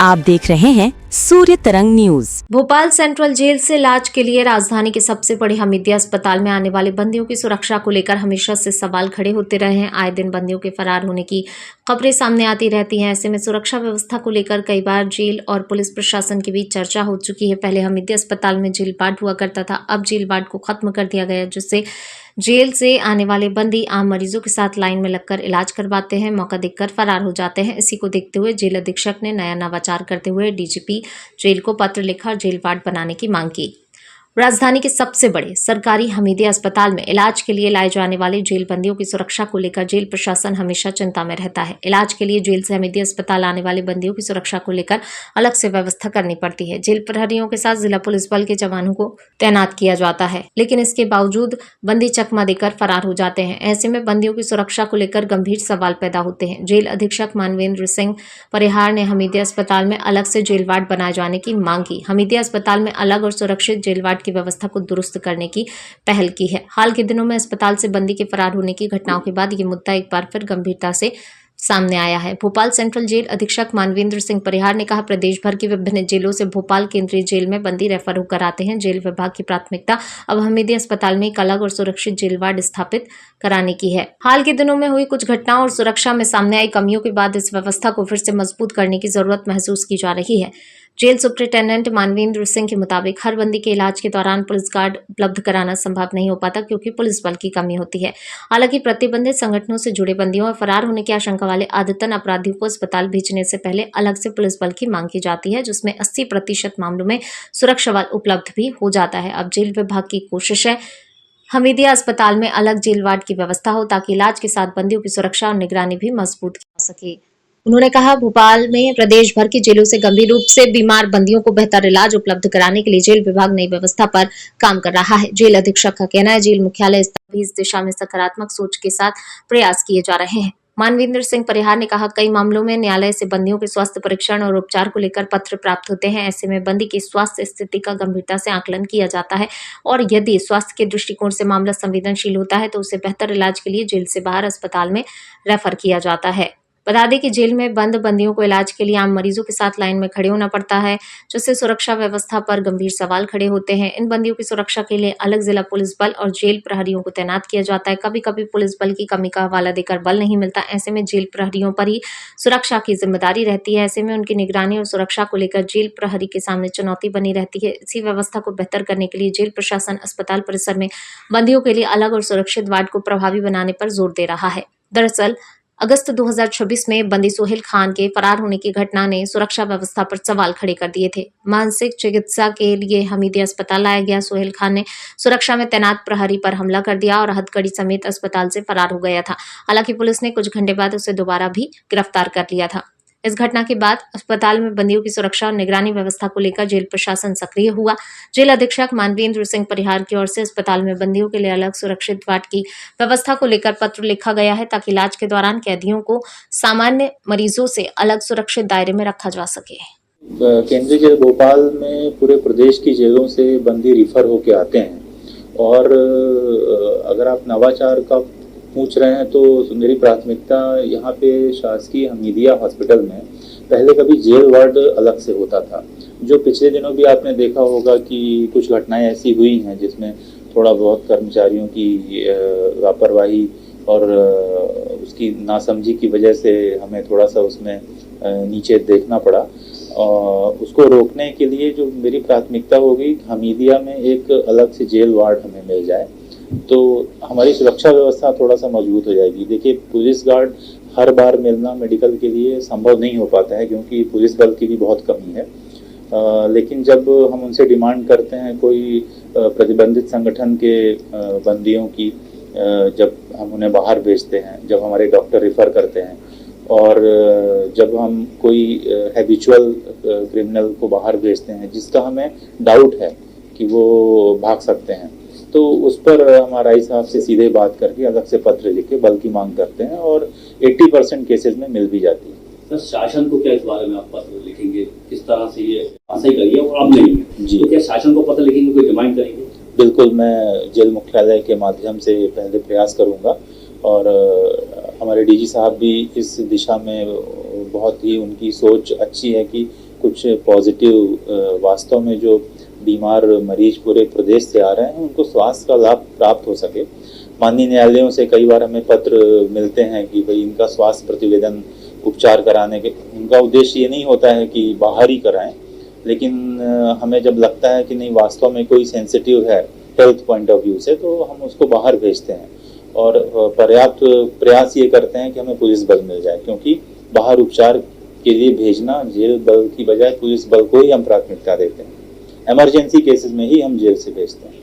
आप देख रहे हैं सूर्य तरंग न्यूज। भोपाल सेंट्रल जेल से इलाज के लिए राजधानी के सबसे बड़े हमीदिया अस्पताल में आने वाले बंदियों की सुरक्षा को लेकर हमेशा से सवाल खड़े होते रहे हैं। आए दिन बंदियों के फरार होने की खबरें सामने आती रहती हैं। ऐसे में सुरक्षा व्यवस्था को लेकर कई बार जेल और पुलिस प्रशासन के बीच चर्चा हो चुकी है। पहले हमीदिया अस्पताल में जेल वार्ड हुआ करता था, अब जेल वार्ड को खत्म कर दिया गया, जिससे जेल से आने वाले बंदी आम मरीजों के साथ लाइन में लगकर इलाज करवाते हैं, मौका देखकर फरार हो जाते हैं। इसी को देखते हुए जेल अधीक्षक ने नया नवाचार करते हुए डीजीपी जेल को पत्र लिखा और जेल वार्ड बनाने की मांग की। राजधानी के सबसे बड़े सरकारी हमीदिया अस्पताल में इलाज के लिए लाए जाने वाले जेल बंदियों की सुरक्षा को लेकर जेल प्रशासन हमेशा चिंता में रहता है। इलाज के लिए जेल से हमीदिया अस्पताल आने वाले बंदियों की सुरक्षा को लेकर अलग से व्यवस्था करनी पड़ती है। जेल प्रहरियों के साथ जिला पुलिस बल के जवानों को तैनात किया जाता है, लेकिन इसके बावजूद बंदी चकमा देकर फरार हो जाते हैं। ऐसे में बंदियों की सुरक्षा को लेकर गंभीर सवाल पैदा होते हैं। जेल अधीक्षक मानवेंद्र सिंह परिहार ने हमीदिया अस्पताल में अलग से जेल वार्ड बनाए जाने की मांग की। हमीदिया अस्पताल में अलग और सुरक्षित जेल वार्ड की व्यवस्था को दुरुस्त करने की पहल की है। हाल के दिनों में अस्पताल से बंदी के फरार होने की घटनाओं के बाद ये मुद्दा एक बार फिर गंभीरता से सामने आया है। भोपाल सेंट्रल जेल अधीक्षक मानवेंद्र सिंह परिहार ने कहा, प्रदेश भर की विभिन्न जेलों से भोपाल केंद्रीय जेल में बंदी रेफर होकर आते हैं। जेल विभाग की प्राथमिकता अब हमीदिया अस्पताल में एक अलग और सुरक्षित जेल वार्ड स्थापित कराने की है। हाल के दिनों में हुई कुछ घटनाओं और सुरक्षा में सामने आई कमियों के बाद इस व्यवस्था को फिर से मजबूत करने की जरूरत महसूस की जा रही है। जेल सुप्रिंटेंडेंट मानवेंद्र सिंह के मुताबिक हर बंदी के इलाज के दौरान पुलिस गार्ड उपलब्ध कराना संभव नहीं हो पाता, क्योंकि पुलिस बल की कमी होती है। हालांकि प्रतिबंधित संगठनों से जुड़े बंदियों और फरार होने की आशंका वाले आदतन अपराधियों को अस्पताल भेजने से पहले अलग से पुलिस बल की मांग की जाती है, जिसमें 80% मामलों में सुरक्षा बल उपलब्ध भी हो जाता है। अब जेल विभाग की कोशिश है हमीदिया अस्पताल में अलग जेल वार्ड की व्यवस्था हो, ताकि इलाज के साथ बंदियों की सुरक्षा और निगरानी भी मजबूत की जा सके। उन्होंने कहा, भोपाल में प्रदेश भर की जेलों से गंभीर रूप से बीमार बंदियों को बेहतर इलाज उपलब्ध कराने के लिए जेल विभाग नई व्यवस्था पर काम कर रहा है। जेल अधीक्षक का कहना है, जेल मुख्यालय स्तर भी इस दिशा में सकारात्मक सोच के साथ प्रयास किए जा रहे हैं। मानवेंद्र सिंह परिहार ने कहा, कई मामलों में न्यायालय से बंदियों के स्वास्थ्य परीक्षण और उपचार को लेकर पत्र प्राप्त होते हैं। ऐसे में बंदी की स्वास्थ्य स्थिति का गंभीरता से आकलन किया जाता है और यदि स्वास्थ्य के दृष्टिकोण से मामला संवेदनशील होता है तो उसे बेहतर इलाज के लिए जेल से बाहर अस्पताल में रेफर किया जाता है। बता दें कि जेल में बंद बंदियों को इलाज के लिए आम मरीजों के साथ लाइन में खड़े होना पड़ता है, जिससे सुरक्षा व्यवस्था पर गंभीर सवाल खड़े होते हैं। इन बंदियों की सुरक्षा के लिए अलग जिला पुलिस बल और जेल प्रहरियों को तैनात किया जाता है। कभी कभी पुलिस बल की कमी का हवाला देकर बल नहीं मिलता, ऐसे में जेल प्रहरियों पर ही सुरक्षा की जिम्मेदारी रहती है। ऐसे में उनकी निगरानी और सुरक्षा को लेकर जेल प्रहरी के सामने चुनौती बनी रहती है। इसी व्यवस्था को बेहतर करने के लिए जेल प्रशासन अस्पताल परिसर में बंदियों के लिए अलग और सुरक्षित वार्ड को प्रभावी बनाने पर जोर दे रहा है। दरअसल अगस्त 2026 में बंदी सोहेल खान के फरार होने की घटना ने सुरक्षा व्यवस्था पर सवाल खड़े कर दिए थे। मानसिक चिकित्सा के लिए हमीदिया अस्पताल लाया गया सोहेल खान ने सुरक्षा में तैनात प्रहरी पर हमला कर दिया और हथकड़ी समेत अस्पताल से फरार हो गया था। हालांकि पुलिस ने कुछ घंटे बाद उसे दोबारा भी गिरफ्तार कर लिया था। इस घटना के बाद अस्पताल में बंदियों की सुरक्षा और निगरानी व्यवस्था को लेकर जेल प्रशासन सक्रिय हुआ। जेल अधीक्षक मानवेंद्र सिंह परिहार की ओर से अस्पताल में बंदियों के लिए अलग सुरक्षित वार्ड की व्यवस्था को लेकर पत्र लिखा गया है, ताकि इलाज के दौरान कैदियों को सामान्य मरीजों से अलग सुरक्षित दायरे में रखा जा सके। केंद्रीय जेल भोपाल में पूरे प्रदेश की जेलों से बंदी रिफर होके आते हैं और अगर आप नवाचार का पूछ रहे हैं तो मेरी प्राथमिकता यहाँ पे शासकीय हमीदिया हॉस्पिटल में पहले कभी जेल वार्ड अलग से होता था। जो पिछले दिनों भी आपने देखा होगा कि कुछ घटनाएं ऐसी हुई हैं जिसमें थोड़ा बहुत कर्मचारियों की लापरवाही और उसकी नासमझी की वजह से हमें थोड़ा सा उसमें नीचे देखना पड़ा। उसको रोकने के लिए जो मेरी प्राथमिकता होगी, हमीदिया में एक अलग से जेल वार्ड हमें मिल जाए तो हमारी सुरक्षा व्यवस्था थोड़ा सा मजबूत हो जाएगी। देखिए, पुलिस गार्ड हर बार मिलना मेडिकल के लिए संभव नहीं हो पाता है, क्योंकि पुलिस बल की भी बहुत कमी है। लेकिन जब हम उनसे डिमांड करते हैं कोई प्रतिबंधित संगठन के बंदियों की, जब हम उन्हें बाहर भेजते हैं, जब हमारे डॉक्टर रिफ़र करते हैं और जब हम कोई हैबिचुअल क्रिमिनल को बाहर भेजते हैं जिसका हमें डाउट है कि वो भाग सकते हैं, तो उस पर हम आरआई साहब से सीधे बात करके अलग से पत्र लिख के बल की मांग करते हैं और 80% केसेस में मिल भी जाती है। सर, शासन को क्या इस बारे में आप पत्र लिखेंगे, किस तरह से ये ऐसा ही करिए और अब नहीं जी, तो क्या शासन को पत्र लिखेंगे, कोई डिमांड करेंगे? बिल्कुल, मैं जेल मुख्यालय के माध्यम से पहले प्रयास करूंगा और हमारे डीजी साहब भी इस दिशा में बहुत ही उनकी सोच अच्छी है कि कुछ पॉजिटिव वास्तव में जो बीमार मरीज पूरे प्रदेश से आ रहे हैं उनको स्वास्थ्य का लाभ प्राप्त हो सके। माननीय न्यायालयों से कई बार हमें पत्र मिलते हैं कि भाई इनका स्वास्थ्य प्रतिवेदन उपचार कराने के, उनका उद्देश्य ये नहीं होता है कि बाहर ही कराएं, लेकिन हमें जब लगता है कि नहीं वास्तव में कोई सेंसिटिव है हेल्थ पॉइंट ऑफ व्यू से, तो हम उसको बाहर भेजते हैं और पर्याप्त प्रयास ये करते हैं कि हमें पुलिस बल मिल जाए, क्योंकि बाहर उपचार के लिए भेजना जेल बल की बजाय पुलिस बल को ही हम प्राथमिकता देते हैं। इमरजेंसी केसेस में ही हम जेल से भेजते हैं।